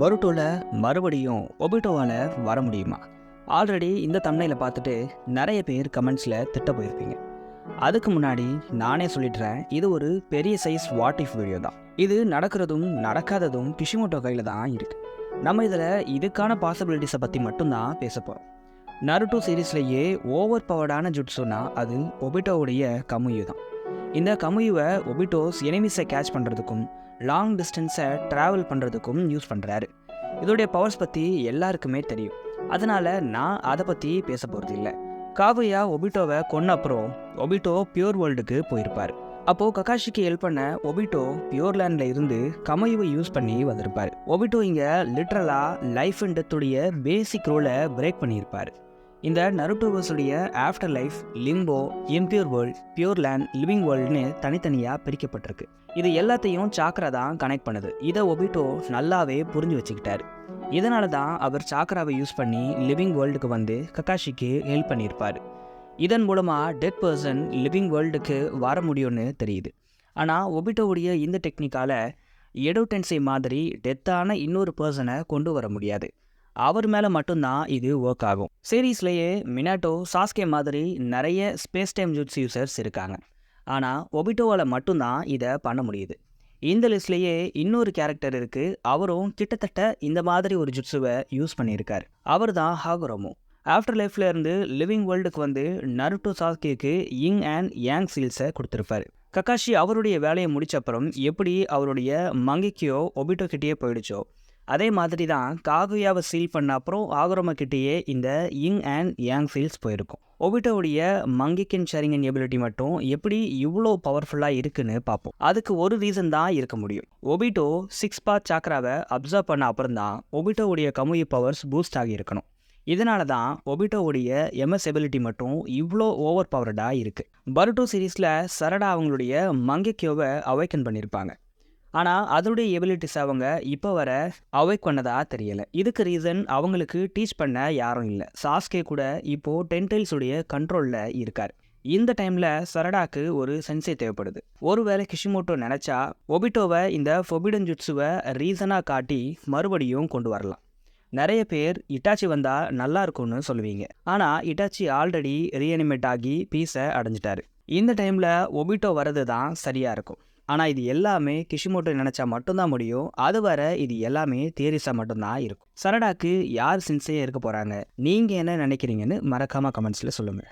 பருட்டோல மறுபடியும் ஒபிட்டோவால வர முடியுமா? ஆல்ரெடி இந்த தம்ப்நெயிலை பார்த்துட்டு நிறைய பேர் கமெண்ட்ஸில் திட்ட போயிருப்பீங்க. அதுக்கு முன்னாடி நானே சொல்லிடுறேன், இது ஒரு பெரிய சைஸ் வாட் இஃப் வீடியோ தான். இது நடக்கிறதும் நடக்காததும் கிஷிமோட்டோ கையில் தான் இருக்கு. நம்ம இதில் இதுக்கான பாசிபிலிட்டிஸை பற்றி மட்டும்தான் பேச போகிறோம். நருட்டோ சீரீஸ்லேயே ஓவர் பவர்டான ஜுட்ஸுனா அது ஒபிட்டோவுடைய கமுயு தான். இந்த கமுயுவை ஒபிட்டோஸ் எனிமிஸை கேட்ச் பண்ணுறதுக்கும் லாங் டிஸ்டன்ஸை ட்ராவல் பண்ணுறதுக்கும் யூஸ் பண்ணுறாரு. இதோடைய பவர்ஸ் பற்றி எல்லாருக்குமே தெரியும், அதனால் நான் அதை பற்றி பேச போகிறது இல்லை. காகுயா ஒபிட்டோவை கொன்ன அப்புறம் ஒபிட்டோ பியூர் வேர்ல்டுக்கு போயிருப்பார். அப்போது ககாஷிக்கு ஹெல்ப் பண்ண ஒபிட்டோ பியூர் லேண்டில் இருந்து கமுயுவை யூஸ் பண்ணி வந்திருப்பார். ஒபிட்டோ இங்கே லிட்ரலாக லைஃப் அண்ட் டெத்துடைய பேசிக் ரோலை பிரேக் பண்ணியிருப்பார். இந்த நருட்டோவர்ஸுடைய after life, limbo, impure world, pure land, living வேர்ல்டுன்னு தனித்தனியாக பிரிக்கப்பட்டிருக்கு. இது எல்லாத்தையும் சாக்ரா தான் கனெக்ட் பண்ணுது. இதை ஒபிட்டோ நல்லாவே புரிஞ்சு வச்சுக்கிட்டாரு. இதனால தான் அவர் சாக்ராவை யூஸ் பண்ணி லிவிங் வேர்ல்டுக்கு வந்து ககாஷிக்கு ஹெல்ப் பண்ணியிருப்பார். இதன் மூலமாக டெட் பர்சன் லிவிங் வேர்ல்டுக்கு வர முடியும்னு தெரியுது. ஆனால் ஒபிட்டோவுடைய இந்த டெக்னிக்கால் எடோடென்சை மாதிரி டெத்தான இன்னொரு பர்சனை கொண்டு வர முடியாது. அவர் மேலே மட்டும்தான் இது ஒர்க் ஆகும். சீரீஸ்லேயே மினாட்டோ, சாஸ்கே மாதிரி நிறைய ஸ்பேஸ் டைம் ஜூட்ஸ் யூசர்ஸ் இருக்காங்க. ஆனால் ஒபிட்டோவால் மட்டும்தான் இதை பண்ண முடியுது. இந்த லிஸ்ட்லேயே இன்னொரு கேரக்டர் இருக்குது. அவரும் கிட்டத்தட்ட இந்த மாதிரி ஒரு ஜுட்ஸுவை யூஸ் பண்ணியிருக்கார். அவர் தான் ஹாகுரோமோ. ஆஃப்டர் லைஃப்ல இருந்து லிவிங் வேர்ல்டுக்கு வந்து நருட்டோ சாஸ்கேக்கு யிங் அண்ட் யாங் சீல்ஸை கொடுத்துருப்பாரு. ககாஷி அவருடைய வேலையை முடிச்ச அப்புறம் எப்படி அவருடைய மங்கிக்கியோ ஒபிட்டோ கிட்டேயே போயிடுச்சோ, அதே மாதிரி தான் காகுயாவை சீல் பண்ண அப்புறம் ஆகுரோமா கிட்டேயே இந்த யிங் அண்ட் யாங் சீல்ஸ் போயிருக்கும். ஒபிட்டோவுடைய மங்கிக்கின் ஷேரிங் எபிலிட்டி மட்டும் எப்படி இவ்வளோ பவர்ஃபுல்லாக இருக்குன்னு பார்ப்போம். அதுக்கு ஒரு ரீசன் தான் இருக்க முடியும். ஒபிட்டோ 6 பாத் சாக்ராவை அப்சர்வ் பண்ண அப்புறம் தான் ஒபிட்டோவுடைய கமுயு பவர்ஸ் பூஸ்ட் ஆகி இருக்கணும். இதனால தான் ஒபிட்டோவுடைய எம்எஸ் எபிலிட்டி மட்டும் இவ்வளோ ஓவர் பவர்டாக இருக்குது. பருட்டோ சீரீஸில் சரடா அவங்களுடைய மங்கிக்கியோவை அவைக்கன் பண்ணியிருப்பாங்க. ஆனால் அதனுடைய எபிலிட்டிஸ் அவங்க இப்போ வர அவைக் பண்ணதா தெரியலை. இதுக்கு ரீசன் அவங்களுக்கு டீச் பண்ண யாரும் இல்லை. சாஸ்கே கூட இப்போது டென்டைல்ஸுடைய கண்ட்ரோலில் இருக்கார். இந்த டைமில் சரடாக்கு ஒரு சென்சே தேவைப்படுது. ஒருவேளை கிஷிமோட்டோ நினச்சா ஒபிட்டோவை இந்த ஃபொபிடன் ஜுட்ஸுவை ரீசனாக காட்டி மறுபடியும் கொண்டு வரலாம். நிறைய பேர் இட்டாச்சி வந்தால் நல்லா இருக்கும்னு சொல்லுவீங்க. ஆனால் இட்டாச்சி ஆல்ரெடி ரீஅனிமேட் ஆகி பீஸை அடைஞ்சிட்டாரு. இந்த டைமில் ஒபிட்டோ வர்றது தான் சரியாக இருக்கும். ஆனால் இது எல்லாமே கிஷிமோட்டோ நினச்சா மட்டும்தான் முடியும். அது வர இது எல்லாமே தியரிஸாக மட்டும்தான் இருக்கும். சரடாக்கு யார் சின்சே இருக்க போகிறாங்க? நீங்கள் என்ன நினைக்கிறீங்கன்னு மறக்காமல் கமெண்ட்ஸில் சொல்லுங்கள்.